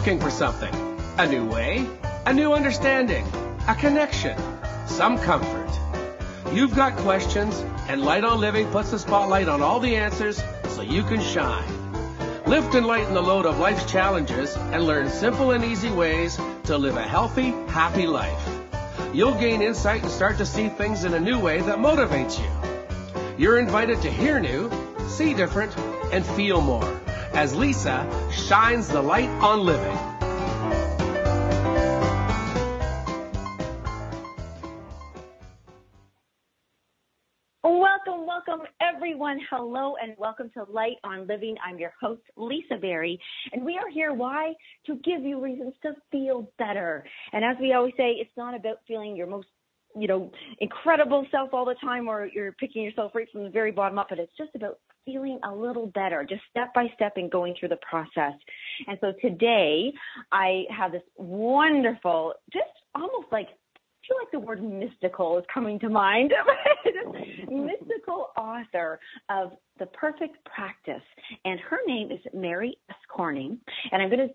looking for something. A new way, a new understanding, a connection, some comfort. You've got questions, and Light on Living puts the spotlight on all the answers so you can shine. Lift and lighten the load of life's challenges and learn simple and easy ways to live a healthy, happy life. You'll gain insight and start to see things in a new way that motivates you. You're invited to hear new, see different, and feel more as Lisa shines the light on living. Welcome, everyone. Hello, and welcome to Light on Living. I'm your host, Lisa Berry, and we are here, why? To give you reasons to feel better. And as we always say, it's not about feeling your most, incredible self all the time, or you're picking yourself right from the very bottom up, but it's just about feeling a little better, just step by step and going through the process. And so today, I have this wonderful, just almost like, I feel like the word mystical is coming to mind. Mystical author of The Perfect Practice. And her name is Mary S. Corning. And I'm going to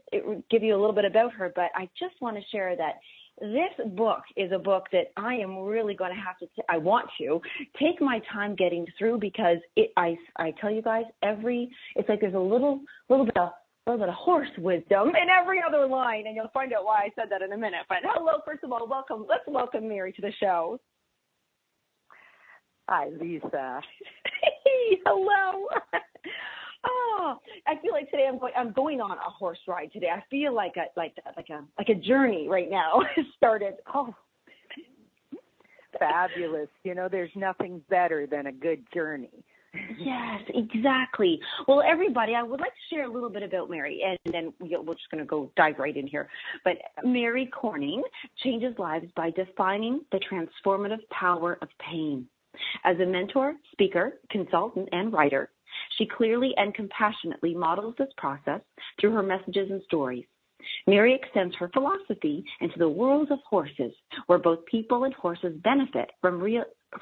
give you a little bit about her, but I just want to share that this book is a book that I am really going to have to, I want to take my time getting through, because I tell you guys, it's like there's a little bit of horse wisdom in every other line, and you'll find out why I said that in a minute. But hello, first of all, welcome. Let's welcome Mary to the show. Hi, Lisa. Hey, hello. Oh, I feel like today I'm going on a horse ride today. I feel like a journey right now started. Oh, fabulous. There's nothing better than a good journey. Yes, exactly. Well, everybody, I would like to share a little bit about Mary, and then we're just going to go dive right in here. But Mary Corning changes lives by defining the transformative power of pain. As a mentor, speaker, consultant, and writer, she clearly and compassionately models this process through her messages and stories. Mary extends her philosophy into the world of horses, where both people and horses benefit from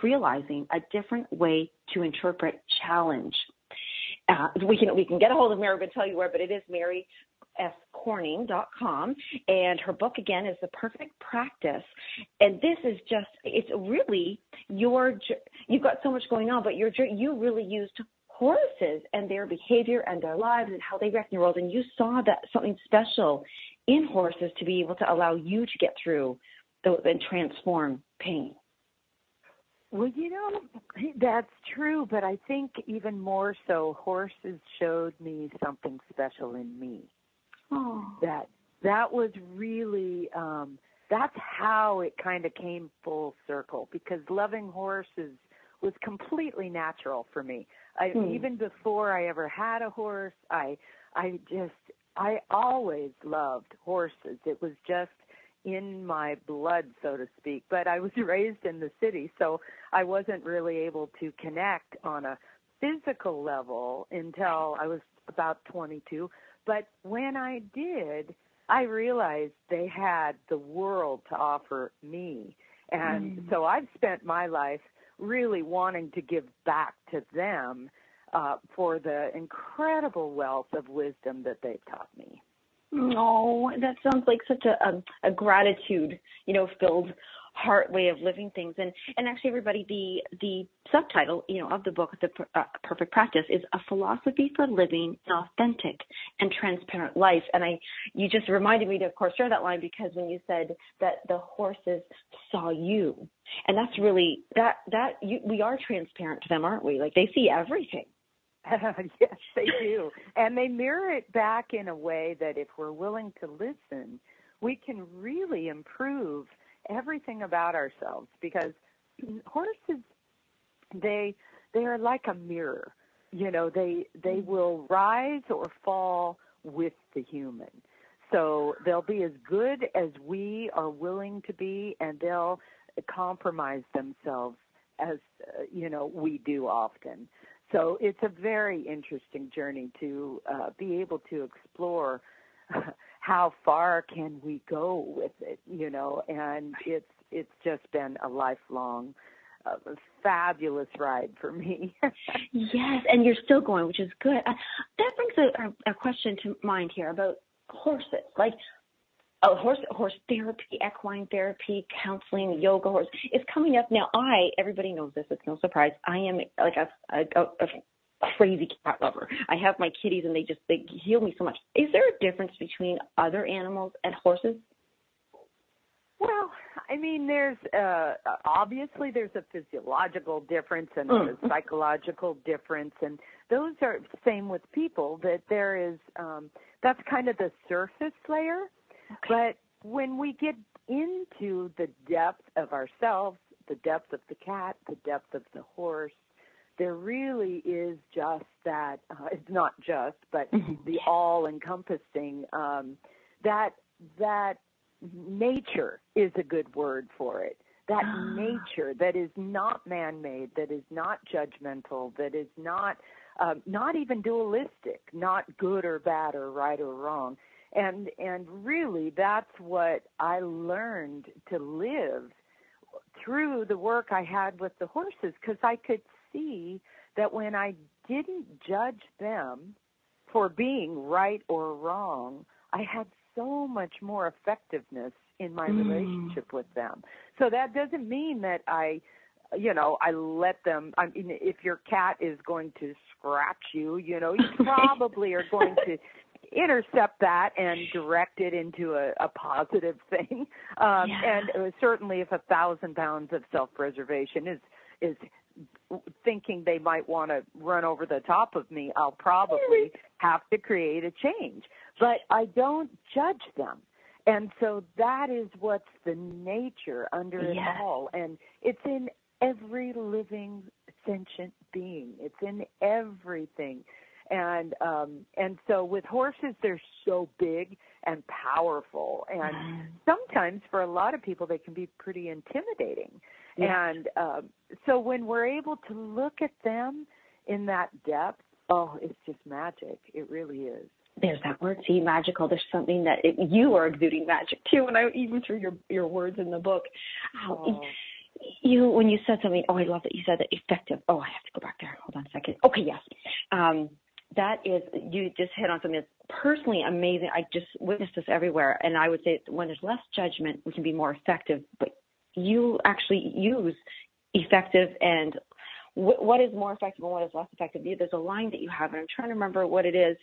realizing a different way to interpret challenge. We can get a hold of Mary. We'll tell you where, but it is maryscorning.com, and her book again is The Perfect Practice. And this is it's really you've got so much going on, but you really used horses and their behavior and their lives and how they react in the world, and you saw that something special in horses to be able to allow you to get through and transform pain. Well, that's true, but I think even more so, horses showed me something special in me. Oh. That was really, that's how it kind of came full circle, because loving horses was completely natural for me. Even before I ever had a horse, I always loved horses. It was just in my blood, so to speak. But I was raised in the city, so I wasn't really able to connect on a physical level until I was about 22. But when I did, I realized they had the world to offer me. And so I've spent my life really wanting to give back to them for the incredible wealth of wisdom that they've taught me. Oh, that sounds like such a gratitude, filled heart way of living things. And actually, everybody, the subtitle, of the book, The Perfect Practice, is A Philosophy for Living an Authentic and Transparent Life. And you just reminded me to, of course, share that line, because when you said that the horses saw you, and that's really, we are transparent to them, aren't we? Like, they see everything. Yes, they do. And they mirror it back in a way that if we're willing to listen, we can really improve everything about ourselves, because horses, they are like a mirror. They will rise or fall with the human. So they'll be as good as we are willing to be, and they'll compromise themselves as, we do often. So it's a very interesting journey to be able to explore how far can we go with it, and it's just been a lifelong, fabulous ride for me. Yes, and you're still going, which is good. That brings a question to mind here about horses, like horse therapy, equine therapy, counseling, yoga horse. It's coming up now. Everybody knows this. It's no surprise. I am like a crazy cat lover. I have my kitties, and they heal me so much. Is there a difference between other animals and horses? Well, I mean, there's obviously there's a physiological difference and a psychological difference, and those are the same with people. That there is that's kind of the surface layer, but when we get into the depth of ourselves, the depth of the cat, the depth of the horse, there really is just that. It's not just, but the all-encompassing that. Nature is a good word for it. That nature that is not man-made, that is not judgmental, that is not even dualistic, not good or bad or right or wrong. And really that's what I learned to live through the work I had with the horses, because I could see that when I didn't judge them for being right or wrong, I had so much more effectiveness in my relationship with them. So that doesn't mean that I let them, I mean, if your cat is going to scratch you, you probably are going to intercept that and direct it into a positive thing. And certainly if 1,000 pounds of self-preservation is thinking they might want to run over the top of me, I'll probably have to create a change. But I don't judge them. And so that is what's the nature under it all. And it's in every living sentient being. It's in everything. And so with horses, they're so big and powerful. And sometimes for a lot of people, they can be pretty intimidating. And so when we're able to look at them in that depth, it's just magic. It really is. There's that word, see, magical. There's something that you are exuding magic too, and even through your words in the book. When you said something, I love that you said that effective. I have to go back there. Hold on a second. Okay, yes. That is, you just hit on something that's personally amazing. I just witnessed this everywhere, and I would say when there's less judgment, we can be more effective. But you actually use effective and what is more effective and what is less effective. There's a line that you have, and I'm trying to remember what it is.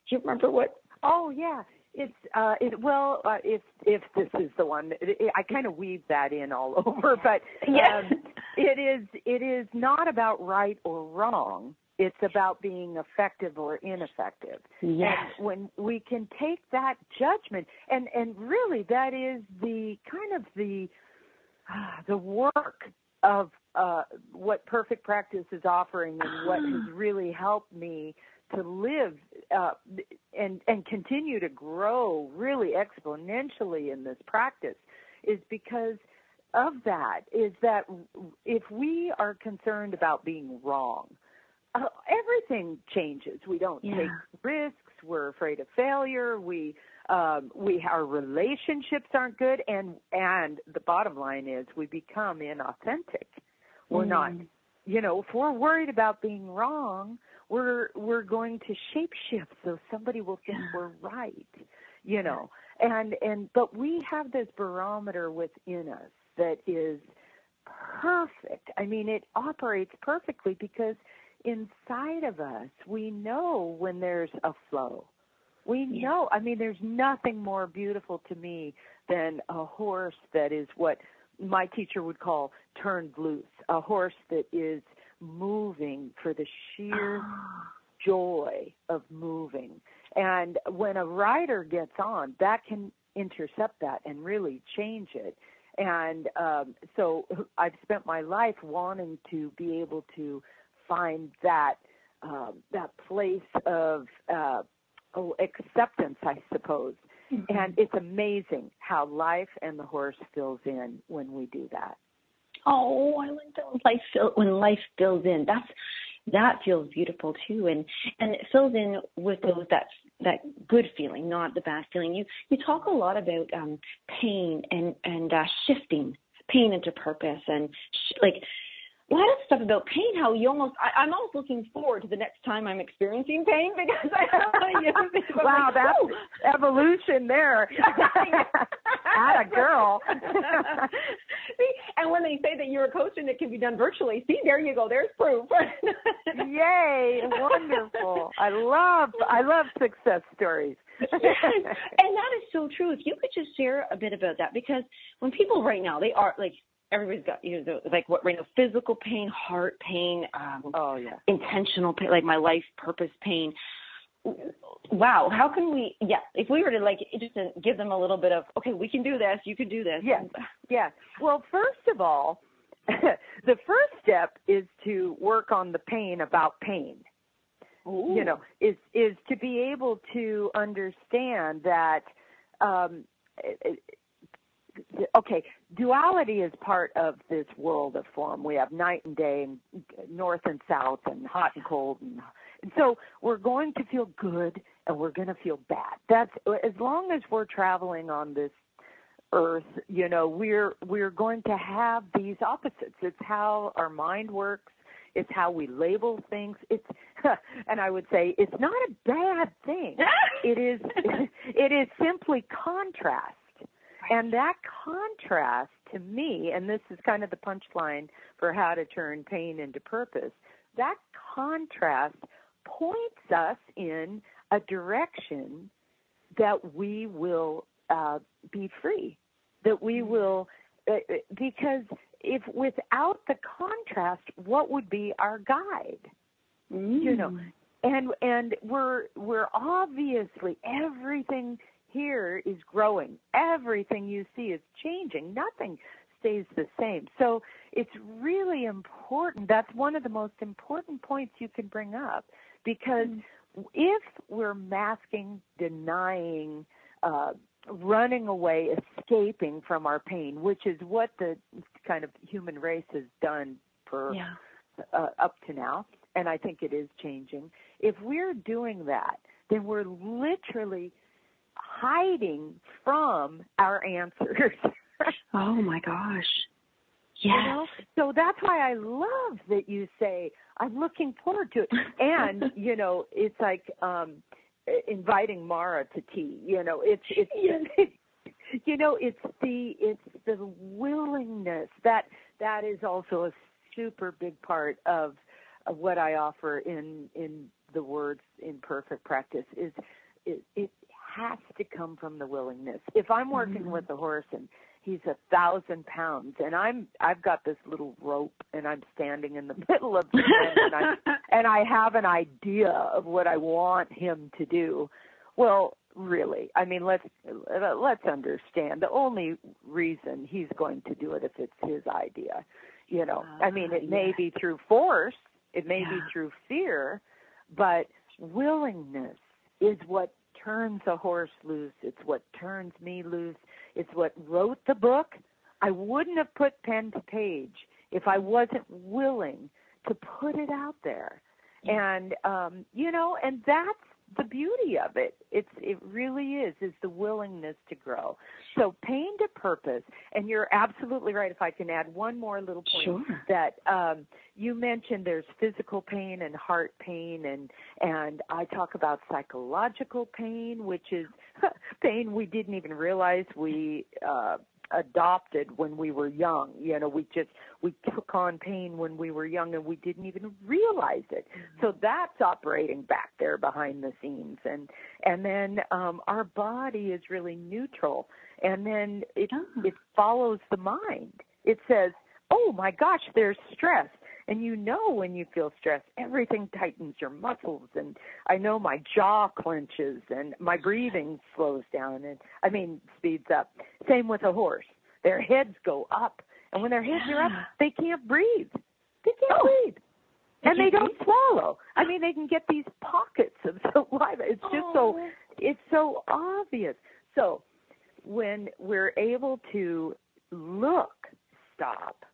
Do you remember what? Oh, yeah. It's if this is the one, I kind of weave that in all over, but it is not about right or wrong. It's about being effective or ineffective. Yes. And when we can take that judgment, and really that is the kind of the work of what Perfect Practice is offering, and what has really helped me to live and continue to grow really exponentially in this practice, is because of that, is that if we are concerned about being wrong, everything changes. We don't take risks. We're afraid of failure. Our relationships aren't good, and the bottom line is we become inauthentic. We're not, if we're worried about being wrong, we're going to shapeshift so somebody will think we're right, but we have this barometer within us that is perfect. I mean, it operates perfectly because inside of us, we know when there's a flow. We know, I mean, there's nothing more beautiful to me than a horse that is what my teacher would call turned loose, a horse that is moving for the sheer joy of moving. And when a rider gets on, that can intercept that and really change it. And so I've spent my life wanting to be able to find that place of acceptance, I suppose. Mm-hmm. And it's amazing how life and the horse fills in when we do that. Oh, I like that. When life fills in, that feels beautiful too, and it fills in with that good feeling, not the bad feeling. You talk a lot about pain and shifting pain into purpose, and let us stuff about pain, how you I'm almost looking forward to the next time I'm experiencing pain because wow, that's evolution there. Atta girl. See, and when they say that you're a coach and it can be done virtually, see, there you go. There's proof. Yay, wonderful. I love success stories. Yes, and that is so true. If you could just share a bit about that, because when people right now, they are like, everybody's got, like what right now, physical pain, heart pain, intentional pain, like my life purpose pain. Wow, how can we, if we were to like just to give them a little bit of, okay, we can do this, you can do this. Yes. Well, first of all, the first step is to work on the pain about pain. Ooh. Is to be able to understand that, duality is part of this world of form. We have night and day and north and south and hot and cold. And so we're going to feel good and we're going to feel bad. That's as long as we're traveling on this earth, we're going to have these opposites. It's how our mind works. It's how we label things. And I would say it's not a bad thing. It is simply contrast. And that contrast to me, and this is kind of the punchline for how to turn pain into purpose, that contrast points us in a direction that we will be free, that we will, because if without the contrast, what would be our guide? And we're obviously, everything here is growing. Everything you see is changing. Nothing stays the same. So it's really important. That's one of the most important points you can bring up, because if we're masking, denying, running away, escaping from our pain, which is what the kind of human race has done for up to now, and I think it is changing. If we're doing that, then we're literally hiding from our answers. Oh my gosh. Yes. So that's why I love that you say, I'm looking forward to it. And, it's like inviting Mara to tea. It's the willingness that is also a super big part of what I offer in the words in perfect practice is it has to come from the willingness. If I'm working with a horse and he's 1,000 pounds and I've got this little rope and I'm standing in the middle of the pen and I have an idea of what I want him to do. Well, really, I mean, let's understand. The only reason he's going to do it if it's his idea, I mean, it may be through force, it may be through fear, but willingness is what turns a horse loose. It's what turns me loose. It's what wrote the book. I wouldn't have put pen to page if I wasn't willing to put it out there. And, and that's the beauty of it. It really is the willingness to grow. So pain to purpose, and you're absolutely right. If I can add one more little point, that you mentioned there's physical pain and heart pain, and I talk about psychological pain, which is pain we didn't even realize we adopted when we were young. We took on pain when we were young and we didn't even realize it. So that's operating back there behind the scenes. And then our body is really neutral. And then it follows the mind. It says, oh my gosh, there's stress. And when you feel stressed, everything tightens, your muscles, and I know my jaw clenches and my breathing slows down and speeds up. Same with a horse. Their heads go up, and when their heads are up, they can't breathe. They can't breathe. And they don't swallow. They can get these pockets of saliva. It's just it's so obvious. So when we're able to stop,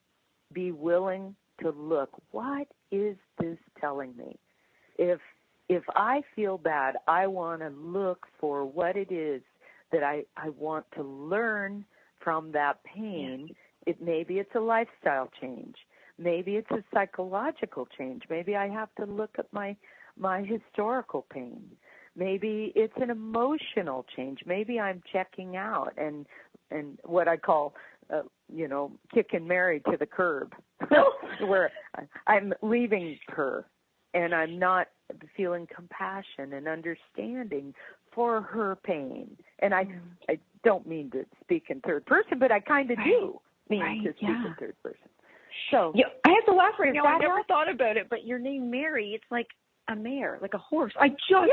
be willing to look, what is this telling me? If I feel bad, I want to look for what it is that I want to learn from that pain. Maybe it's a lifestyle change. Maybe it's a psychological change. Maybe I have to look at my historical pain. Maybe it's an emotional change. Maybe I'm checking out and what I call, kicking Mary to the curb, where I'm leaving her, and I'm not feeling compassion and understanding for her pain. And I don't mean to speak in third person, but I kind of do mean to speak in third person. So I have to laugh right now. I never thought about it, but your name Mary, it's like a mare, like a horse. Actually,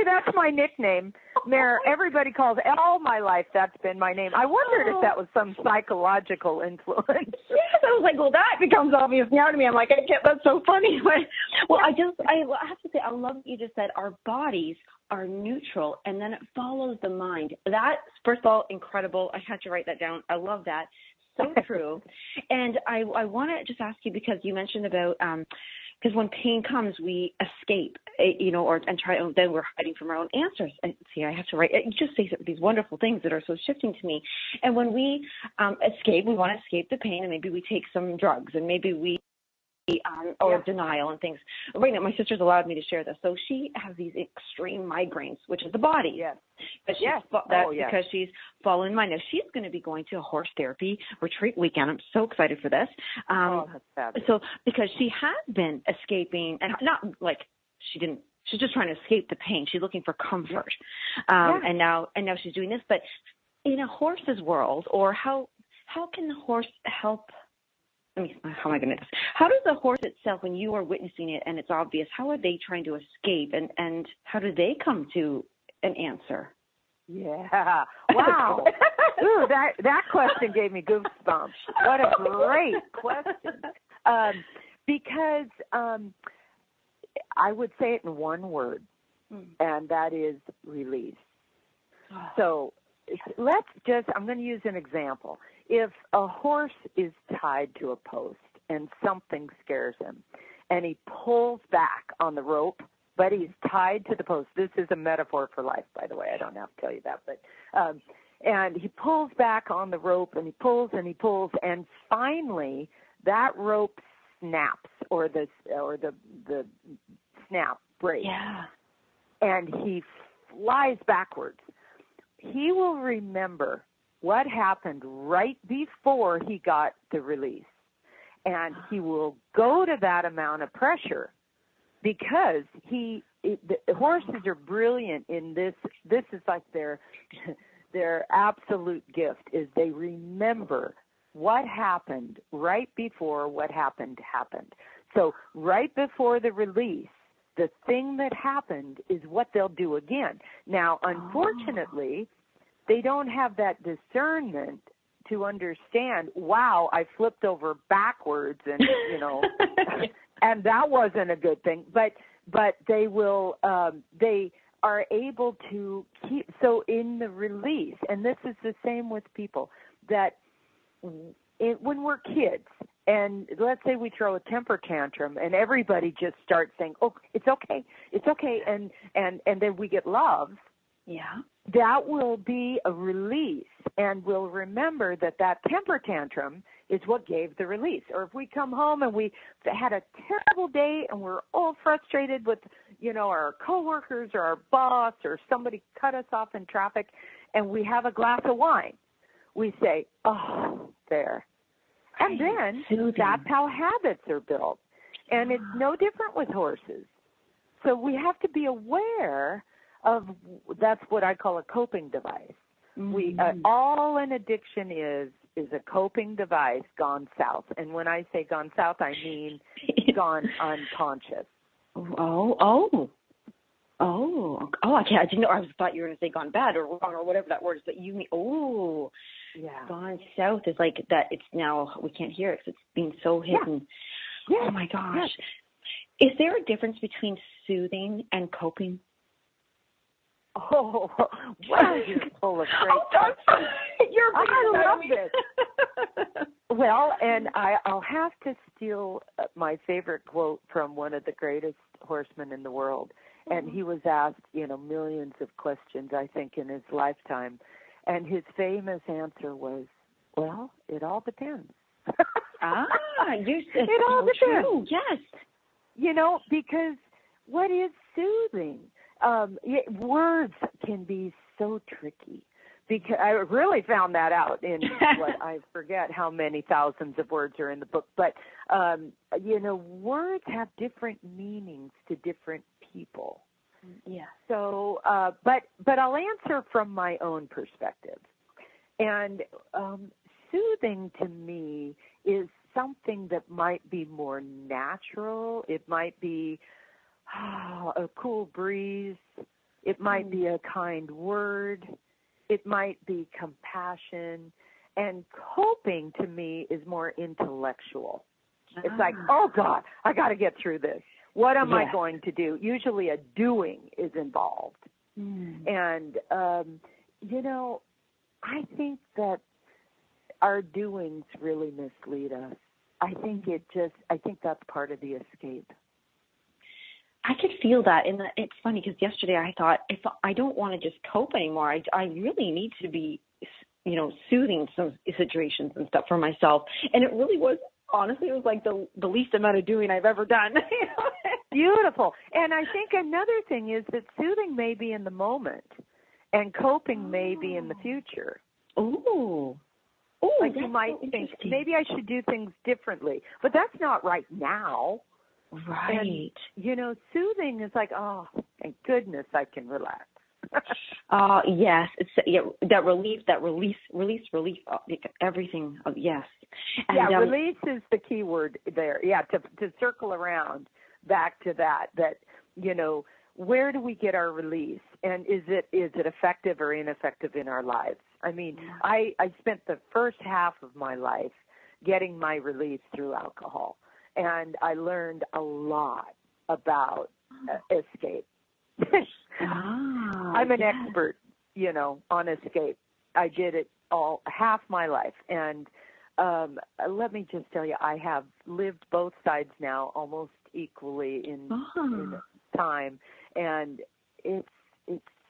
that's my nickname, Mare. Everybody calls all my life. That's been my name. I wondered if that was some psychological influence. Yes, I was like, well, that becomes obvious now to me. I'm like, that's so funny. Well, I have to say, I love what you just said. Our bodies are neutral, and then it follows the mind. That's, first of all, incredible. I had to write that down. I love that. So true. And I want to just ask you, because you mentioned about because when pain comes, we escape, then we're hiding from our own answers. And see, I have to write. You just say these wonderful things that are so shifting to me. And when we escape, we want to escape the pain, and maybe we take some drugs, and maybe we or denial and things. Right now, my sister's allowed me to share this. So she has these extreme migraines, which is the body. Yes. But because she's following mine. Now, she's going to be going to a horse therapy retreat weekend. I'm so excited for this. That's fabulous. So because she has been escaping, and not like she's just trying to escape the pain. She's looking for comfort. And now she's doing this. But in a horse's world, or how can the horse help? How am I going to do this? How does the horse itself, when you are witnessing it and it's obvious, how are they trying to escape, and how do they come to an answer? Yeah. Wow. Ooh, that question gave me goosebumps. What a great question. Because I would say it in one word, and that is release. So I'm going to use an example. If a horse is tied to a post and something scares him, and he pulls back on the rope, but he's tied to the post. This is a metaphor for life, by the way. I don't have to tell you that, but and he pulls back on the rope, and he pulls, and finally that rope snaps, or the snap breaks, and he flies backwards. He will remember what happened right before he got the release. And he will go to that amount of pressure because the horses are brilliant in this. This is like their absolute gift, is they remember what happened right before what happened. So right before the release, the thing that happened is what they'll do again. Now, unfortunately, they don't have that discernment to understand, wow, I flipped over backwards, and and that wasn't a good thing. But they will they are able to keep, so in the release, and this is the same with people, that when we're kids, and let's say we throw a temper tantrum, and everybody just starts saying, "Oh, it's okay," and then we get love. Yeah. That will be a release, and we'll remember that temper tantrum is what gave the release. Or if we come home and we had a terrible day and we're all frustrated with, our coworkers or our boss or somebody cut us off in traffic, and we have a glass of wine, we say, "Oh, there." And then that's how habits are built. And it's no different with horses. So we have to be aware of, that's what I call a coping device. We all an addiction is a coping device gone south. And when I say gone south, I mean gone unconscious. I didn't know. I thought you were going to say gone bad or wrong or whatever that word is. But you mean gone south is like that. It's now we can't hear it because it's being so hidden. Yeah. Oh my gosh. Yeah. Is there a difference between soothing and coping? Oh, wow, you're full of great. I love this. Well, and I'll have to steal my favorite quote from one of the greatest horsemen in the world. And he was asked, millions of questions, I think, in his lifetime. And his famous answer was, "Well, it all depends." It all depends. True. Yes. Because what is soothing? Words can be so tricky. Because I really found that out in I forget how many thousands of words are in the book. But, words have different meanings to different people. Yeah. So, but I'll answer from my own perspective. And soothing to me is something that might be more natural. It might be a cool breeze. It might be a kind word. It might be compassion. And coping to me is more intellectual. It's like, oh, God, I got to get through this. What am I going to do? Usually a doing is involved. And, I think that our doings really mislead us. I think that's part of the escape. I could feel that. And it's funny because yesterday I thought, if I don't want to just cope anymore, I really need to be, soothing some situations and stuff for myself. And it really was, honestly, it was like the least amount of doing I've ever done. Beautiful. And I think another thing is that soothing may be in the moment and coping may be in the future. Ooh. Like you might think, maybe I should do things differently. But that's not right now. Right. And, soothing is like, oh, thank goodness I can relax. Yes. It's that relief, release, everything. Yes. And, release is the key word there. Yeah, to circle around back to that, where do we get our release? And is it effective or ineffective in our lives? I mean, I spent the first half of my life getting my release through alcohol. And I learned a lot about escape. I'm an expert, on escape. I did it all half my life. And let me just tell you, I have lived both sides now almost equally in time. And it's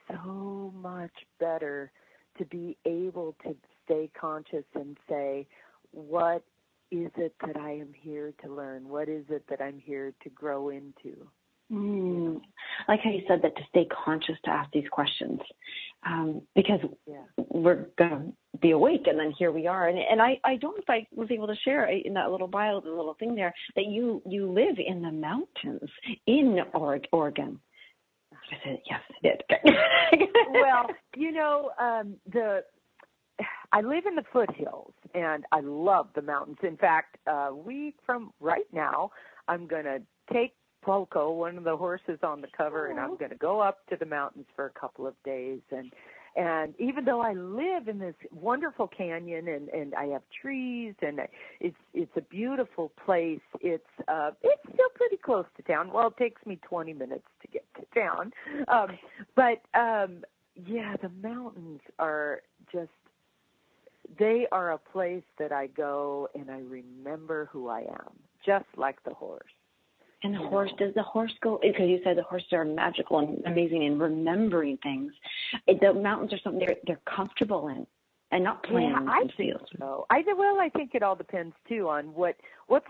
so much better to be able to stay conscious and say, what is it that I am here to learn? What is it that I'm here to grow into? Like how you said that, to stay conscious, to ask these questions, because we're going to be awake, and then here we are. And I don't know if I was able to share in that little bio, the little thing there, that you live in the mountains in Oregon. I said, yes, I did. Well, I live in the foothills, and I love the mountains. In fact, right now, I'm going to take Poco, one of the horses on the cover, and I'm going to go up to the mountains for a couple of days. And even though I live in this wonderful canyon and I have trees and it's a beautiful place, it's still pretty close to town. Well, it takes me 20 minutes to get to town. The mountains are just, they are a place that I go and I remember who I am, just like the horse. And the horse, does the horse go, because you said the horses are magical and amazing in remembering things. The mountains are something they're comfortable in and not playing. Yeah, I think so. I think it all depends, too, on what's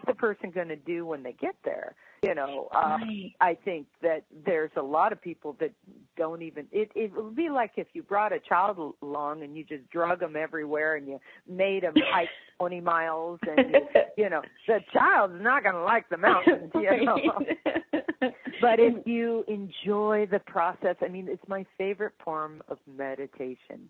the person going to do when they get there. Right. I think that there's a lot of people that don't even, it would be like if you brought a child along and you just drug them everywhere and you made them hike 20 miles and, the child's not going to like the mountains, But if you enjoy the process, it's my favorite form of meditation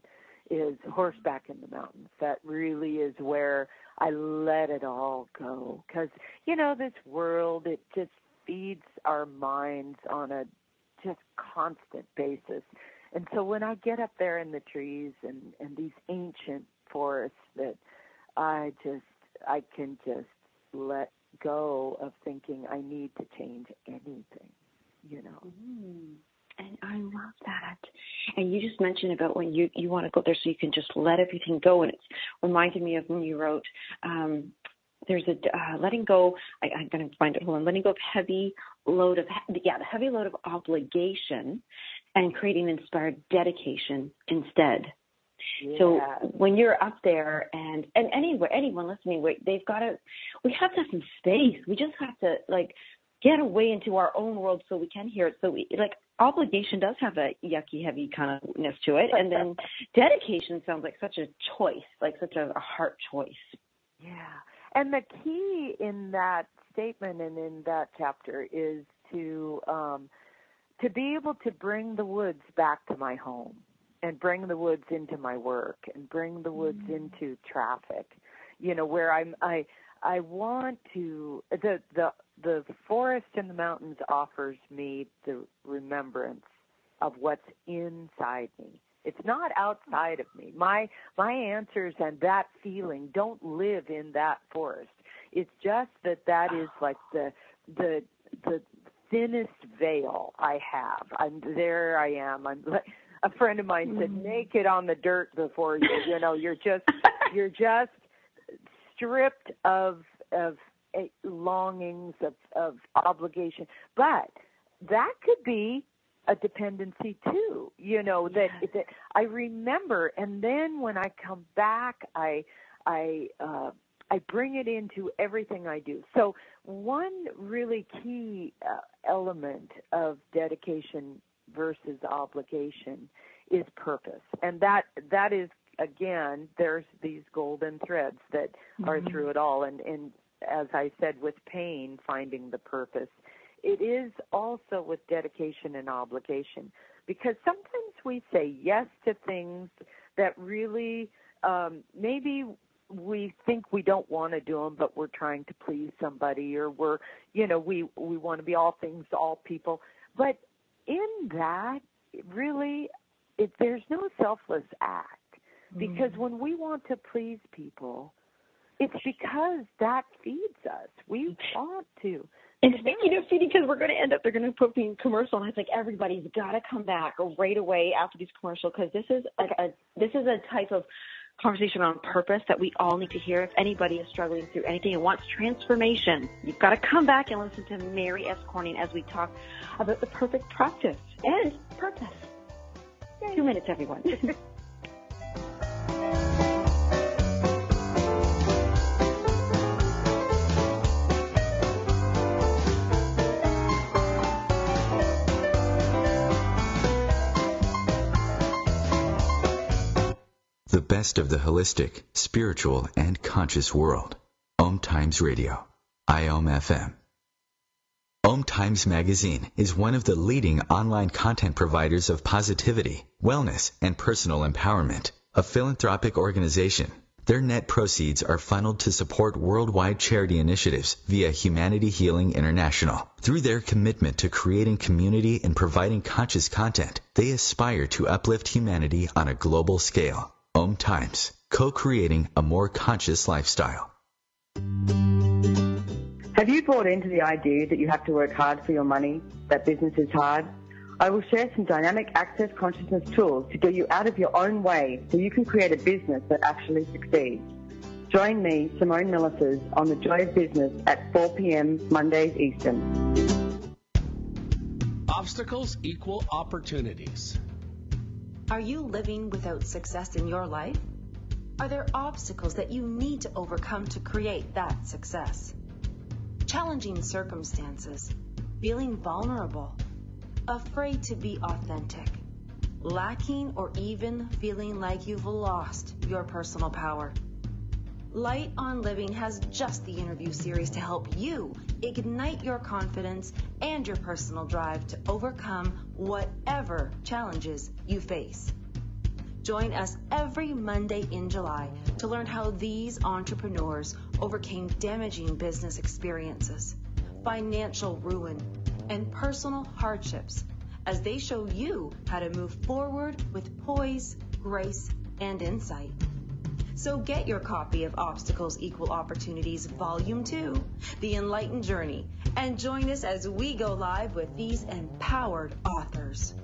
is horseback in the mountains. That really is where I let it all go. Because, this world, it just feeds our minds on a just constant basis. And so when I get up there in the trees and these ancient forests that I can just let go of thinking I need to change anything, And I love that. And you just mentioned about when you want to go there so you can just let everything go. And it's reminded me of when you wrote, there's a letting go. I'm going to find it. Hold on. Letting go of the heavy load of obligation and creating inspired dedication instead. So when you're up there and anyway, anyone listening, we have to have some space. We just have to get away into our own world so we can hear it. So obligation does have a yucky, heavy kind ofness to it. And then dedication sounds like such a choice, such a heart choice. Yeah. And the key in that statement and in that chapter is to be able to bring the woods back to my home and bring the woods into my work and bring the woods into traffic, where I want to, the forest and the mountains offers me the remembrance of what's inside me. It's not outside of me. My answers and that feeling don't live in that forest. It's just that is like the thinnest veil I have. There I am. A friend of mine said, naked on the dirt before you. You're just stripped of longings, of obligation. But that could be a dependency too, that I remember, and then when I come back, I bring it into everything I do. So one really key element of dedication versus obligation is purpose, and that is, again, there's these golden threads that are through it all, and as I said, with pain, finding the purpose. It is also with dedication and obligation, because sometimes we say yes to things that really maybe we think we don't want to do them, but we're trying to please somebody, or we want to be all things to all people. But in that, really, there's no selfless act, because when we want to please people, it's because that feeds us. We want to. And speaking of feeding, because we're going to end up, they're going to put me in commercial, and it's like everybody's got to come back right away after these commercials, because this is a type of conversation on purpose that we all need to hear. If anybody is struggling through anything and wants transformation, you've got to come back and listen to Mary S. Corning as we talk about the perfect practice and purpose. 2 minutes, everyone. The best of the holistic, spiritual, and conscious world. OMTimes Radio. IOM FM. OMTimes Magazine is one of the leading online content providers of positivity, wellness, and personal empowerment. A philanthropic organization, their net proceeds are funneled to support worldwide charity initiatives via Humanity Healing International. Through their commitment to creating community and providing conscious content, they aspire to uplift humanity on a global scale. OMTimes, co-creating a more conscious lifestyle. Have you bought into the idea that you have to work hard for your money, that business is hard? I will share some dynamic access consciousness tools to get you out of your own way so you can create a business that actually succeeds. Join me, Simone Millisers, on The Joy of Business at 4 p.m. Mondays Eastern. Obstacles equal opportunities. Are you living without success in your life? Are there obstacles that you need to overcome to create that success? Challenging circumstances, feeling vulnerable, afraid to be authentic, lacking or even feeling like you've lost your personal power. Light on Living has just the interview series to help you ignite your confidence and your personal drive to overcome whatever challenges you face. Join us every Monday in July to learn how these entrepreneurs overcame damaging business experiences, financial ruin, and personal hardships as they show you how to move forward with poise, grace, and insight. So get your copy of Obstacles Equal Opportunities Volume 2, The Enlightened Journey, and join us as we go live with these empowered authors.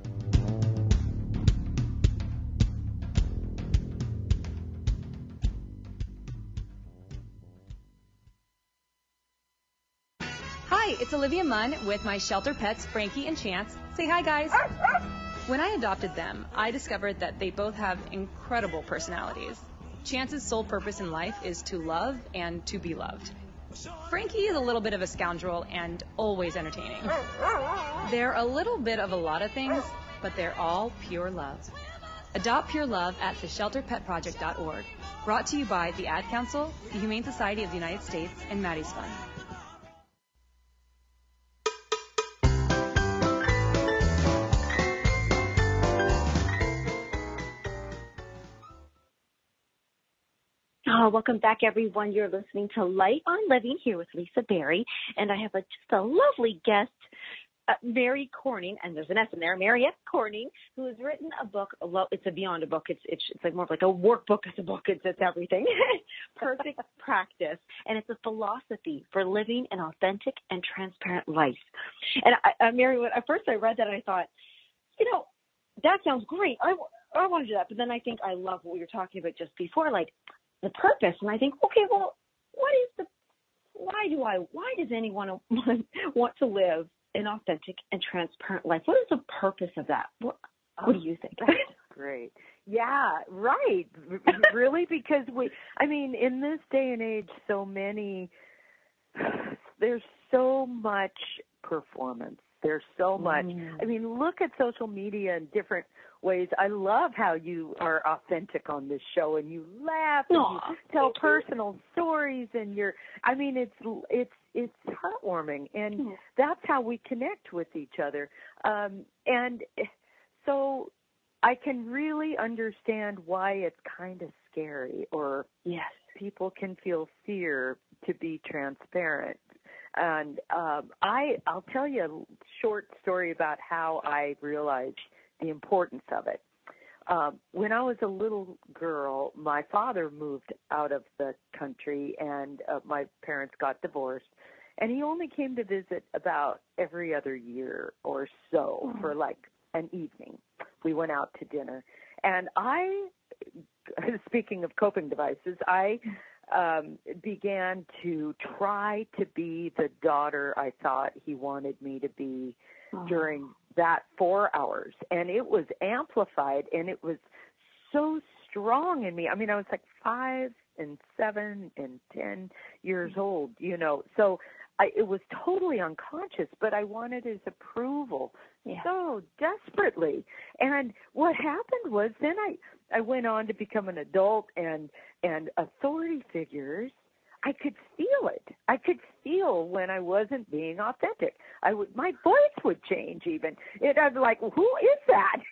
Hi, it's Olivia Munn with my shelter pets, Frankie and Chance. Say hi, guys. When I adopted them, I discovered that they both have incredible personalities. Chance's sole purpose in life is to love and to be loved. Frankie is a little bit of a scoundrel and always entertaining. They're a little bit of a lot of things, but they're all pure love. Adopt pure love at theshelterpetproject.org. Brought to you by the Ad Council, the Humane Society of the United States, and Maddie's Fund. Oh, welcome back, everyone. You're listening to Light on Living here with Lisa Berry, and I have just a lovely guest, Mary Corning, and there's an S in there, Mariette Corning, who has written a book. Well, it's beyond a book. It's like more of like a workbook. It's a book. It's everything. Perfect Practice, and it's a philosophy for living an authentic and transparent life. And Mary, when at first I read that, I thought, that sounds great. I want to do that, but then I think I love what we were talking about just before, like the purpose. And I think, okay, well, why does anyone want to live an authentic and transparent life? What is the purpose of that? What do you think? That's great. Yeah, right. Really, because in this day and age, there's so much performance. There's so much. Look at social media in different ways. I love how you are authentic on this show, and you laugh and you tell personal stories, and it's heartwarming, and that's how we connect with each other. And so I can really understand why it's kind of scary, or people can feel fear to be transparent. And I'll tell you a short story about how I realized the importance of it. When I was a little girl, my father moved out of the country, and my parents got divorced. And he only came to visit about every other year or so for like an evening. We went out to dinner. And speaking of coping devices, I began to try to be the daughter I thought he wanted me to be during that 4 hours. And it was amplified, and it was so strong in me. I was like 5 and 7 and 10 years old, So it was totally unconscious, but I wanted his approval so desperately. And what happened was then I went on to become an adult, and authority figures, I could feel it. I could feel when I wasn't being authentic. My voice would change even. I'd be like, who is that?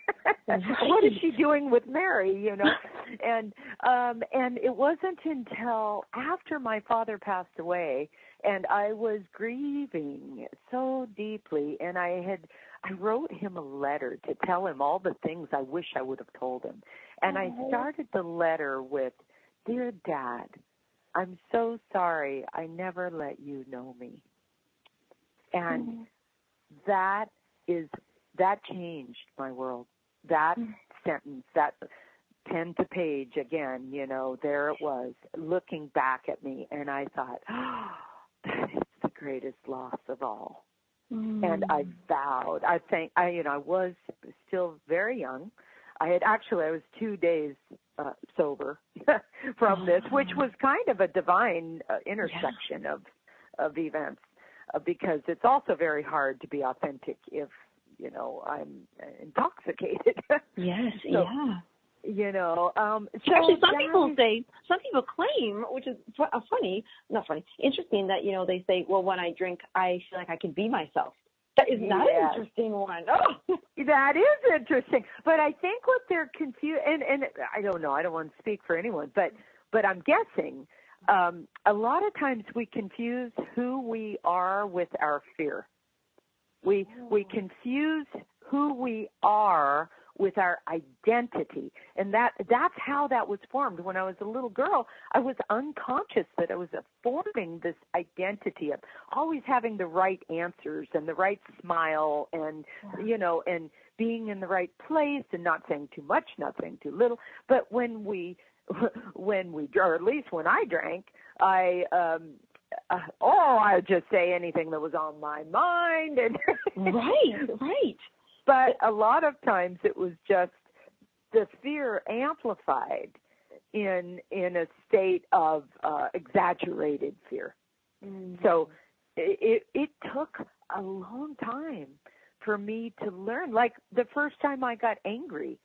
What is she doing with Mary, And it wasn't until after my father passed away, and I was grieving so deeply, and I wrote him a letter to tell him all the things I wish I would have told him. And I started the letter with, "Dear Dad, I'm so sorry I never let you know me." And that changed my world. That sentence, that pen to page again, there it was, looking back at me, and I thought, that is the greatest loss of all. And I vowed. I was still very young. I was 2 days sober from this, which was kind of a divine intersection of events, because it's also very hard to be authentic if, I'm intoxicated. Yes, Actually, some people claim, which is interesting, that, they say, well, when I drink, I feel like I can be myself. That is not an interesting one. Oh. That is interesting. But I think what they're confused, and I don't know, I don't want to speak for anyone, but I'm guessing a lot of times we confuse who we are with our fear. We confuse who we are with our identity. And that's how that was formed. When I was a little girl, I was unconscious that I was forming this identity of always having the right answers and the right smile and, and being in the right place and not saying too much, not saying too little. But when we, or at least when I drank, I'd just say anything that was on my mind. And Right. But a lot of times it was just the fear amplified in a state of exaggerated fear. Mm-hmm. So it took a long time for me to learn. Like the first time I got angry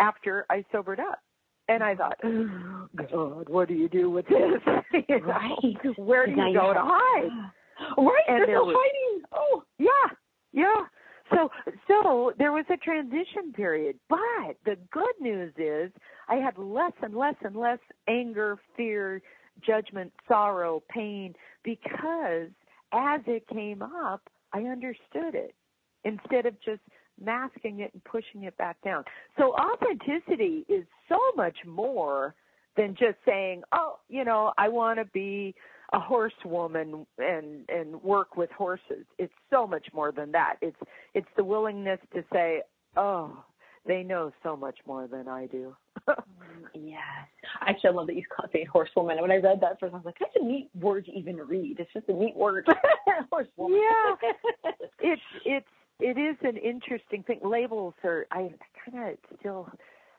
after I sobered up. And I thought, oh, God, what do you do with this? Right. Where do you go to hide? Right, and there's no hiding. Oh. Yeah. So there was a transition period. But the good news is I had less and less and less anger, fear, judgment, sorrow, pain, because as it came up, I understood it instead of just masking it and pushing it back down. So authenticity is so much more than just saying, oh, I want to be a horsewoman and work with horses. It's so much more than that. It's the willingness to say, oh, they know so much more than I do. Yes. Actually, I love that you say horsewoman. When I read that first, I was like, that's a neat word to even read. It's just a neat word. Horsewoman. Yeah. It is an interesting thing. Labels I kind of still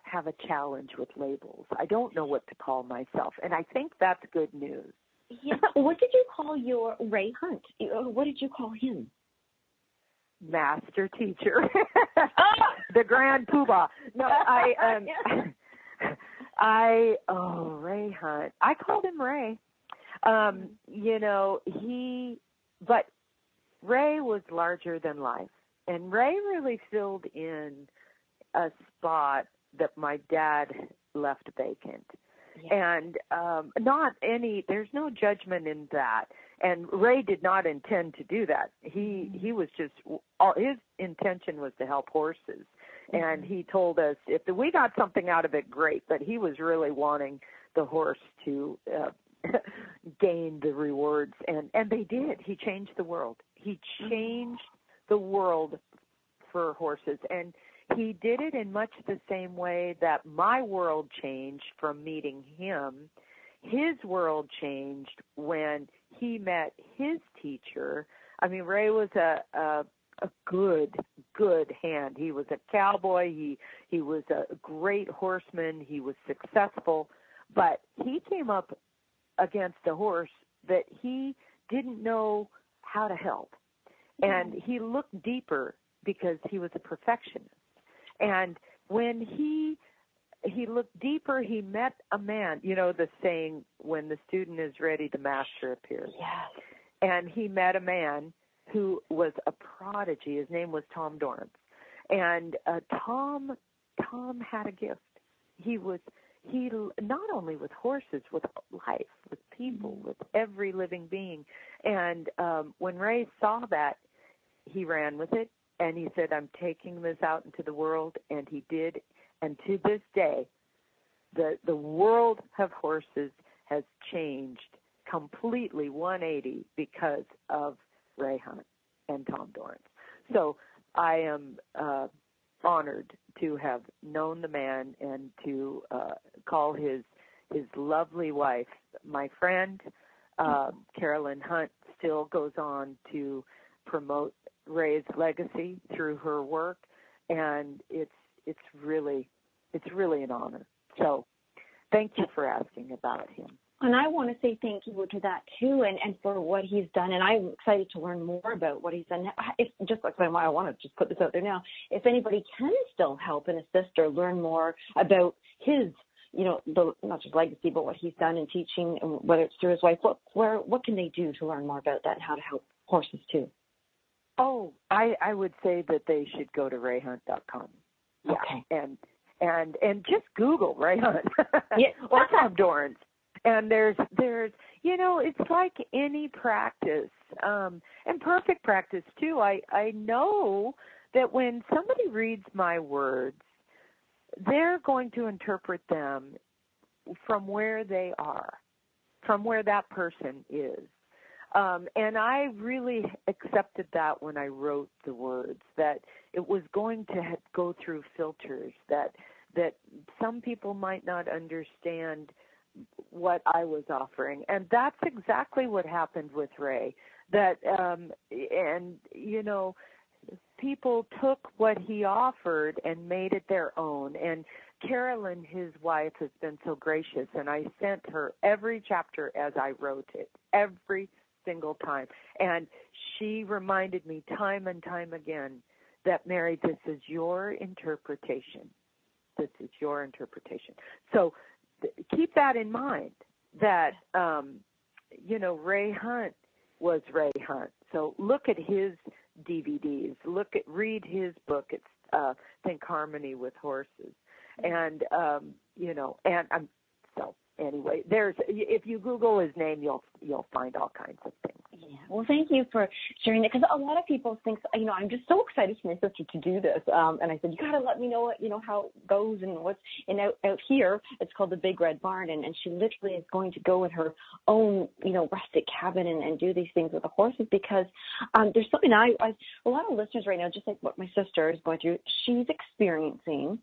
have a challenge with labels. I don't know what to call myself, and I think that's good news. Yeah. What did you call your Ray Hunt? What did you call him? Master teacher. The grand poobah. No, Ray Hunt. I called him Ray. But Ray was larger than life. And Ray really filled in a spot that my dad left vacant. Yeah. And there's no judgment in that. And Ray did not intend to do that. He was just, his intention was to help horses. Mm-hmm. And he told us if we got something out of it, great. But he was really wanting the horse to gain the rewards. And they did. He changed the world. He changed the world for horses. And he did it in much the same way that my world changed from meeting him. His world changed when he met his teacher. I mean, Ray was a good hand. He was a cowboy. He was a great horseman. He was successful. But he came up against a horse that he didn't know how to help. And he looked deeper because he was a perfectionist. And when he looked deeper, he met a man. You know the saying, when the student is ready, the master appears. Yes. And he met a man who was a prodigy. His name was Tom Dorrance. And Tom had a gift. He not only with horses, with life, with people, with every living being. And when Ray saw that, he ran with it. And he said, I'm taking this out into the world. And he did. And to this day, the world of horses has changed completely 180 because of Ray Hunt and Tom Dorrance. So I am honored to have known the man and to call his lovely wife my friend. Carolyn Hunt still goes on to promote Ray's legacy through her work, and it's really an honor. So thank you for asking about him. And I want to say thank you to that too, and for what he's done. And I'm excited to learn more about what he's done. I want to just put this out there now. If anybody can still help and assist or learn more about his, not just legacy, but what he's done in teaching, whether it's through his wife, what can they do to learn more about that and how to help horses too? Oh, I would say that they should go to rayhunt.com. Yeah. Okay. And just Google Ray Hunt or Tom Dorrance. And there's it's like any practice, and perfect practice too. I know that when somebody reads my words, they're going to interpret them from where they are, from where that person is. And I really accepted that when I wrote the words, that it was going to go through filters, that some people might not understand what I was offering. And that's exactly what happened with Ray. That, people took what he offered and made it their own. And Carolyn, his wife, has been so gracious, and I sent her every chapter as I wrote it, every single time. And she reminded me time and time again that, Mary, this is your interpretation. This is your interpretation. So keep that in mind, that, Ray Hunt was Ray Hunt. So look at his DVDs. Read his book. It's Think Harmony with Horses. And, so anyway, if you Google his name, you'll find all kinds of things. Yeah. Well, thank you for sharing that, because a lot of people think, I'm just so excited for my sister to do this. And I said, you got to let me know how it goes and what's out here. It's called the Big Red Barn, and she literally is going to go with her own, rustic cabin and do these things with the horses, because there's something a lot of listeners right now, just like what my sister is going through, she's experiencing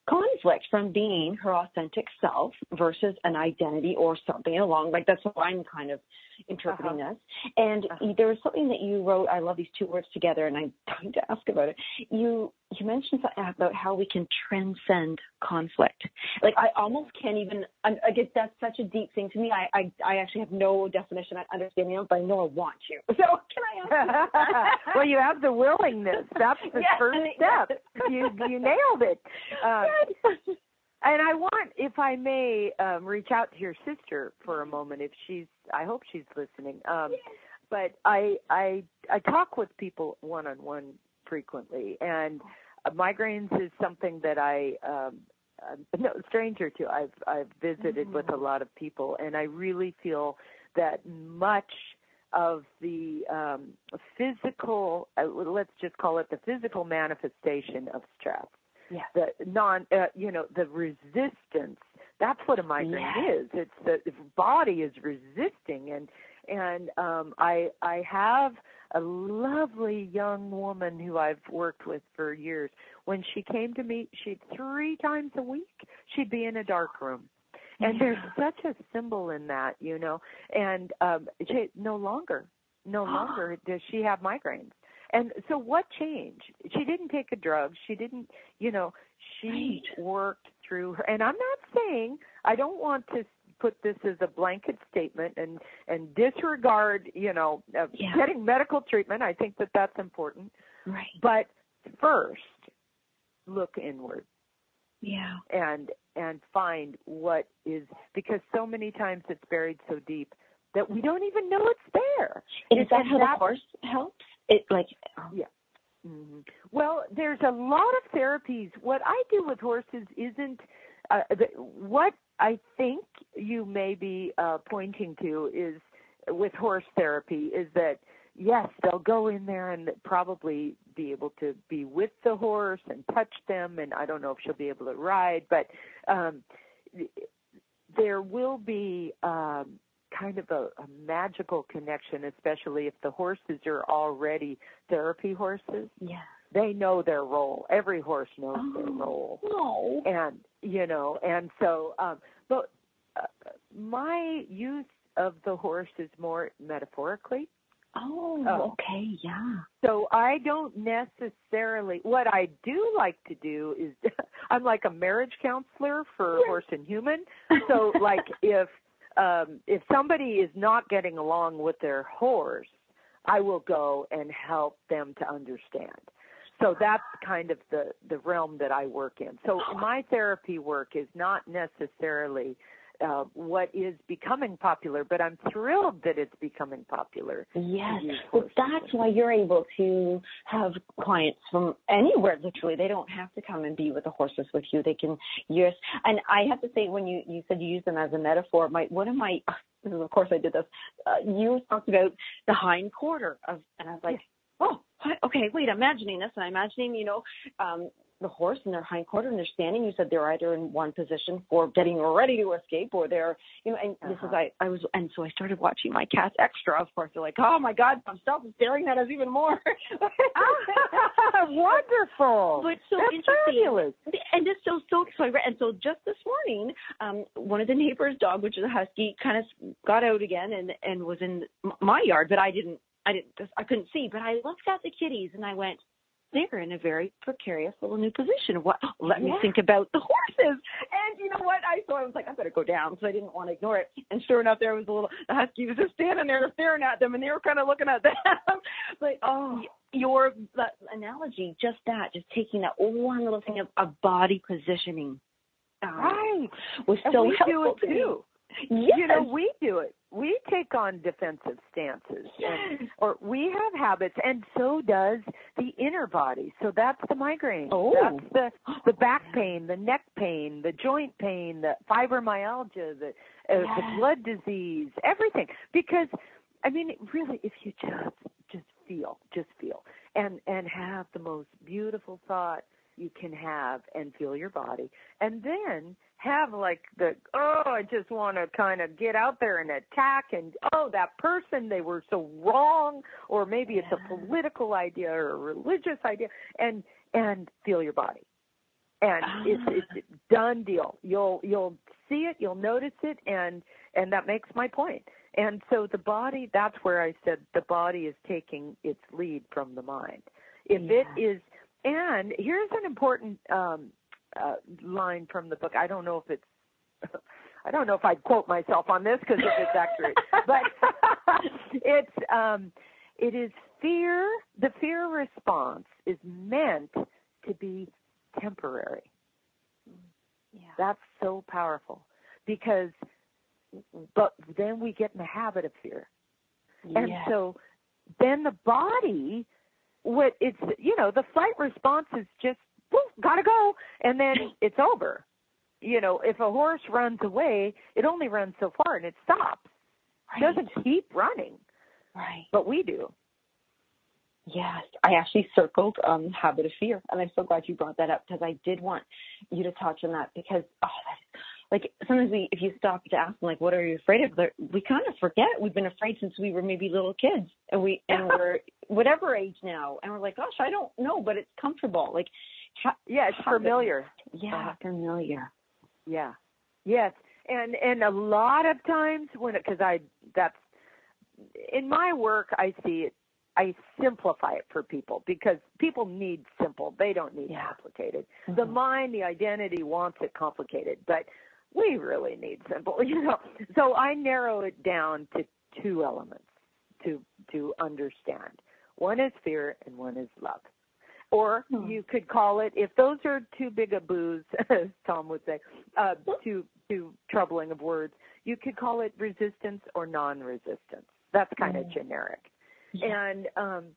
conflict from being her authentic self versus an identity or something along. Like, that's how I'm kind of interpreting this. And there was something that you wrote. I love these two words together, and I'm dying to ask about it. You mentioned something about how we can transcend conflict. Like, I almost can't even. I guess that's such a deep thing to me. I actually have no definition. I understand it, but I know I want to. So can I ask you? Well, you have the willingness. That's the first step. You nailed it. And I want, if I may, reach out to your sister for a moment. I hope she's listening. But I talk with people one-on-one frequently, and migraines is something that I'm no stranger to. I've visited with a lot of people, and I really feel that much of the physical, let's just call it the physical manifestation of stress. Yeah. The resistance. That's what a migraine is. It's the body is resisting, and I have a lovely young woman who I've worked with for years. When she came to me, 3 times a week she'd be in a dark room, and there's such a symbol in that, And she no longer does she have migraines. And so what changed? She didn't take a drug. She didn't, she worked through her. And I'm not saying, I don't want to put this as a blanket statement and disregard, getting medical treatment. I think that's important. Right. But first, look inward. Yeah. And find what is, because so many times it's buried so deep that we don't even know it's there. Is that how the horse helps? Yeah. Mm-hmm. Well, there's a lot of therapies. What I do with horses isn't what I think you may be pointing to is with horse therapy is that, yes, they'll go in there and probably be able to be with the horse and touch them, and I don't know if she'll be able to ride, but there will be kind of a magical connection, especially if the horses are already therapy horses. Yeah. They know their role. Every horse knows their role. No. And so, but my use of the horse is more metaphorically. Oh, okay, yeah. So I don't necessarily, what I do like to do is, I'm like a marriage counselor for horse and human. So like if somebody is not getting along with their horse, I will go and help them to understand. So that's kind of the realm that I work in. So my therapy work is not necessarily what is becoming popular, but I'm thrilled that it's becoming popular. Yes, well, that's why you're able to have clients from anywhere, literally. They don't have to come and be with the horses with you. They can use, and I have to say, when you said you use them as a metaphor, of course I did this, you talked about the hind quarter, and I was like, okay, wait, I'm imagining this, and I'm imagining, the horse in their hind quarter, and they're standing. You said they're either in one position for getting ready to escape, or they're, and this is, and so I started watching my Cats Extra. Of course, they're like, oh my God, I'm staring at us even more. Wonderful. But so that's interesting. Fabulous. And just so and so just this morning, one of the neighbor's dog, which is a husky, kind of got out again and was in my yard, but I couldn't see. But I looked at the kitties and I went, they're in a very precarious little new position. Let me think about the horses. And you know what? So I was like, I better go down because I didn't want to ignore it. And sure enough, there was the husky was just standing there staring at them, and they were kind of looking at them. But your analogy, just taking that one little thing of body positioning, right, was and so we helpful do it too. Yes. You know, we do it. We take on defensive stances, or we have habits, and so does the inner body. So that's the migraine. Oh. That's the back pain, the neck pain, the joint pain, the fibromyalgia, the blood disease, everything. Because, I mean, really, if you just feel, and have the most beautiful thought you can have and feel your body, and then have like I just want to kind of get out there and attack, and that person, they were so wrong, or maybe it's a political idea or a religious idea, and feel your body, and it's done deal. You'll see it, you'll notice it, and that makes my point. And so the body, that's where I said the body is taking its lead from the mind. If it is, and here's an important line from the book. I don't know if I'd quote myself on this because if it's accurate, but it is fear. The fear response is meant to be temporary. Yeah. That's so powerful but then we get in the habit of fear. And so then the body, the flight response is just, gotta go, and then it's over. If a horse runs away, it only runs so far and it stops. Right. It doesn't keep running. Right. But we do. Yes. I actually circled habit of fear, and I'm so glad you brought that up because I did want you to touch on that because, sometimes if you stop to ask them, like, what are you afraid of? We kind of forget we've been afraid since we were maybe little kids, and we're whatever age now, and we're like, gosh, I don't know, but it's comfortable. Like, it's familiar. Yeah, familiar. Yeah. Yes. And a lot of times that's in my work, I see it. I simplify it for people because people need simple. They don't need complicated. Mm-hmm. The mind, the identity wants it complicated, but we really need simple, So I narrow it down to two elements to understand. One is fear and one is love. Or you could call it, if those are too big a booze, as Tom would say, too troubling of words, you could call it resistance or non-resistance. That's kind of generic. Yeah. And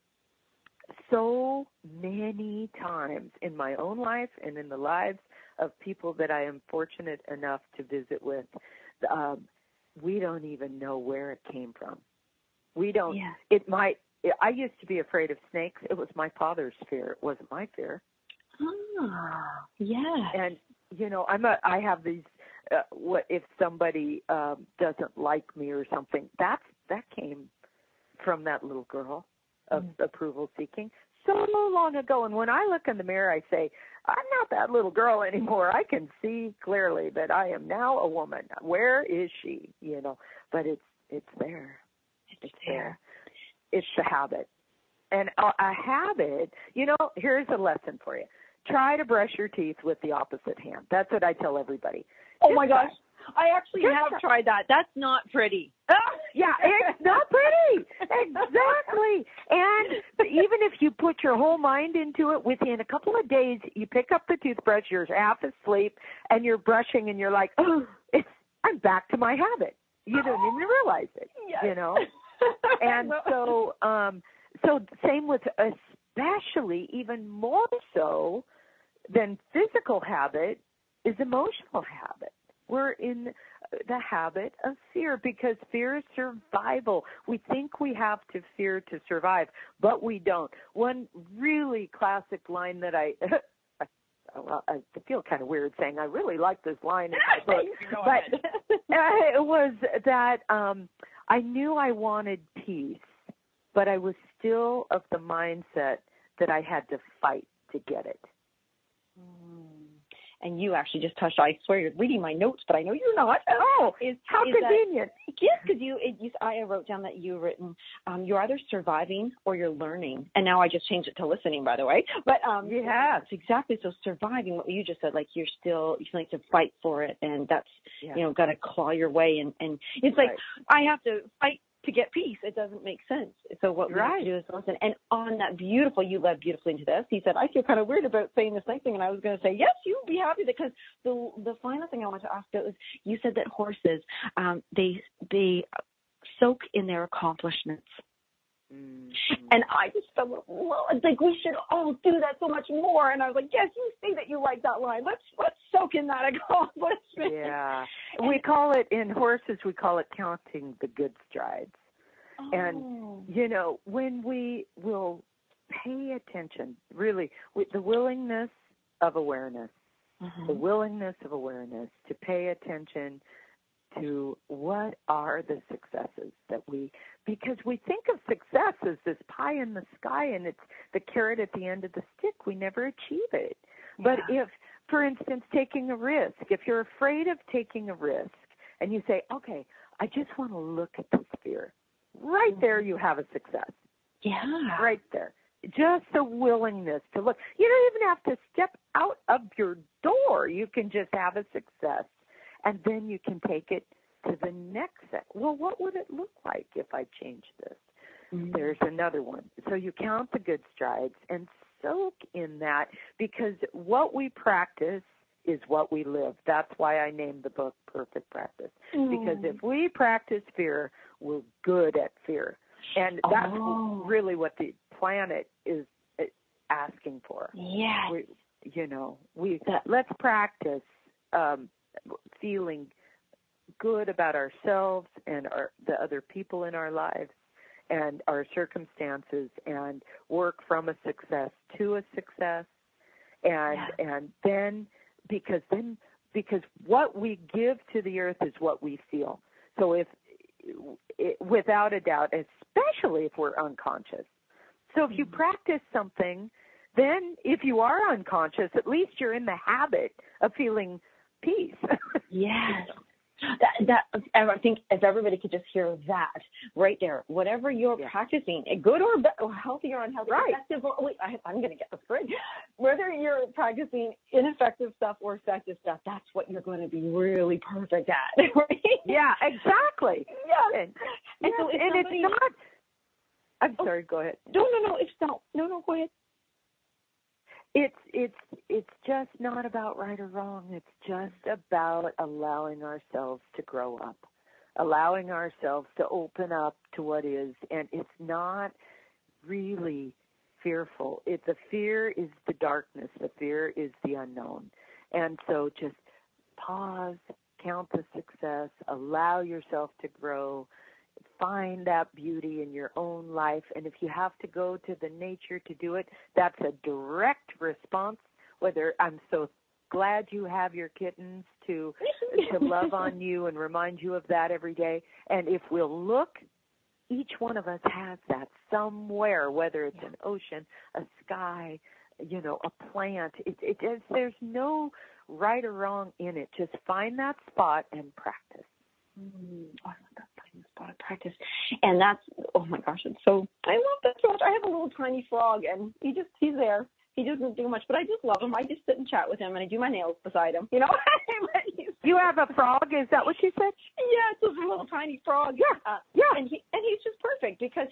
so many times in my own life and in the lives of people that I am fortunate enough to visit with, we don't even know where it came from. We don't. Yeah. I used to be afraid of snakes. It was my father's fear. It wasn't my fear. Yeah. And I have these. What if somebody doesn't like me or something? That came from that little girl of approval seeking so long ago. And when I look in the mirror, I say, I'm not that little girl anymore. I can see clearly that I am now a woman. Where is she? But it's there. It's there. It's the habit. And a habit, here's a lesson for you. Try to brush your teeth with the opposite hand. That's what I tell everybody. Oh, my gosh. I actually have tried that. That's not pretty. Yeah, it's not pretty. Exactly. And even if you put your whole mind into it, within a couple of days, you pick up the toothbrush, you're half asleep, and you're brushing, and you're like, I'm back to my habit. You don't even realize it, And so same with, especially even more so than physical habit, is emotional habit. We're in the habit of fear because fear is survival. We think we have to fear to survive, but we don't. One really classic line that I feel kind of weird saying I really like this line in my book, but it was that I knew I wanted peace, but I was still of the mindset that I had to fight to get it. and you actually just touched, I swear you're reading my notes, but I know you're not. Oh, how convenient. Yes, because I wrote down that you've written, you're either surviving or you're learning. And now I just changed it to listening, by the way. But yeah, exactly. So surviving, what you just said, like you like to fight for it, and that's, got to claw your way. And it's like, I have to fight to get peace. It doesn't make sense. So what we have to do is listen. And on that you led beautifully into this. He said, I feel kind of weird about saying this next thing. And I was going to say, yes, you'll be happy, because the final thing I wanted to ask about was, you said that horses, they soak in their accomplishments. Mm-hmm. And I just felt, like we should all do that so much more. And I was like, yes, you say that you like that line. Let's soak in that accomplishment. Yeah. We call it, in horses, we call it counting the good strides. Oh. And, when we will pay attention, really, with the willingness of awareness, to pay attention to what are the successes because we think of success as this pie in the sky, and it's the carrot at the end of the stick. We never achieve it. Yeah. But if, for instance, taking a risk, if you're afraid of taking a risk and you say, okay, I just want to look at this fear, right there you have a success. Yeah. Right there. Just the willingness to look. You don't even have to step out of your door. You can just have a success. And then you can take it to the next step. Well, what would it look like if I change this? Mm-hmm. There's another one. So you count the good strides and soak in that, because what we practice is what we live. That's why I named the book Perfect Practice. Mm-hmm. Because if we practice fear, we're good at fear. And that's really what the planet is asking for. Yeah. Let's practice feeling good about ourselves and the other people in our lives and our circumstances, and work from a success to a success. And then because what we give to the earth is what we feel. So without a doubt, especially if we're unconscious. So if you practice something, then if you are unconscious, at least you're in the habit of feeling peace. Yes. I think if everybody could just hear that right there, whatever you're practicing, good or healthy or unhealthy, effective or, I'm going to get the fridge. Whether you're practicing ineffective stuff or effective stuff, that's what you're going to be really perfect at. Right? Yeah, exactly. Yeah. And so it's not. I'm sorry. Go ahead. No. It's not. No. Go ahead. It's just not about right or wrong. It's just about allowing ourselves to grow up, allowing ourselves to open up to what is. And it's not really fearful. The fear is the darkness. The fear is the unknown. And so just pause, count the success, allow yourself to grow, find that beauty in your own life. And if you have to go to the nature to do it, that's a direct response. Whether I'm so glad you have your kittens to love on you and remind you of that every day. And if we'll look, each one of us has that somewhere, whether it's an ocean, a sky, a plant. There's no right or wrong in it. Just find that spot and practice. I love that spot of practice. And that's, oh my gosh, I love that so much. I have a little tiny frog, and he's there. He doesn't do much, but I just love him. I just sit and chat with him, and I do my nails beside him, You have a frog? Is that what you said? Yeah, it's a little tiny frog. Yeah. And he's just perfect, because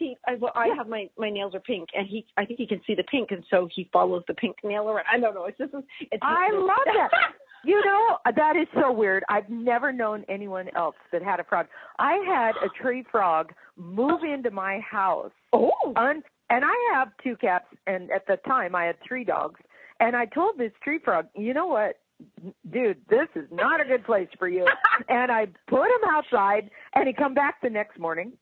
I have my nails are pink, and I think he can see the pink, and so he follows the pink nail around. I don't know. I love that. That is so weird. I've never known anyone else that had a frog. I had a tree frog move into my house. And I have 2 cats, and at the time I had 3 dogs. And I told this tree frog, you know what, dude, this is not a good place for you. And I put him outside, and he come back the next morning.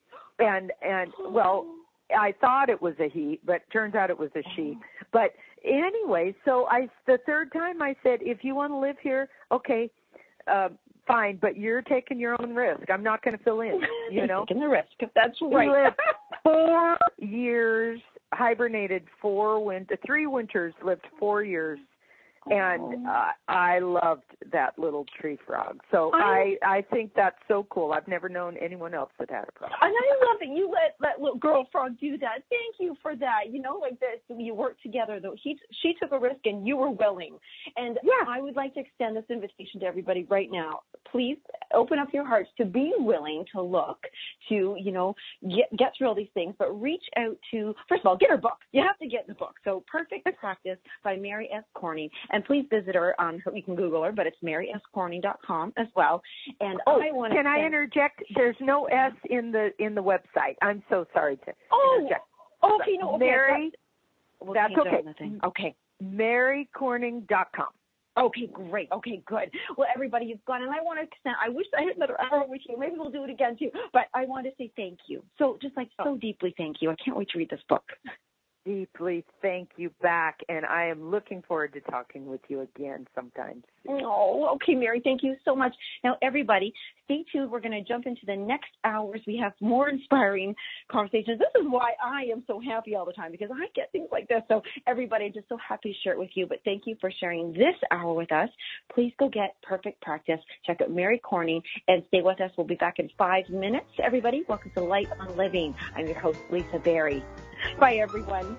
And I thought it was a he, but turns out it was a she. But anyway, so the third time I said, if you want to live here, okay, fine, but you're taking your own risk. I'm not going to fill in, Taking the risk. That's right. He lived 4 years, hibernated 3 winters, lived 4 years And I loved that little tree frog. So I think that's so cool. I've never known anyone else that had a frog. And I love that you let that little girl frog do that. Thank you for that. Like this, you worked together. Though she took a risk and you were willing. And I would like to extend this invitation to everybody right now. Please open up your hearts to be willing to look, to get through all these things, but reach out to, first of all, get her book. You have to get the book. So Perfect Practice by Mary S. Corning. And please visit her on you can Google her, but it's maryscorning.com as well. And can I interject? There's no S in the website. I'm so sorry to interject. Okay, no, okay. Mary, that's okay. Okay. marycorning.com. Okay, great. Okay, good. Well, everybody, you've gone, and I want to extend. I wish I had another hour with you. Maybe we'll do it again too. But I want to say thank you. So so deeply thank you. I can't wait to read this book. Deeply thank you back, and I am looking forward to talking with you again sometime soon. Oh, okay, Mary, thank you so much. Now, everybody, stay tuned. We're going to jump into the next hours. We have more inspiring conversations. This is why I am so happy all the time, because I get things like this. So, everybody, I'm just so happy to share it with you. But thank you for sharing this hour with us. Please go get Perfect Practice. Check out Mary Corning and stay with us. We'll be back in 5 minutes. Everybody, welcome to Light on Living. I'm your host, Lisa Berry. Bye, everyone.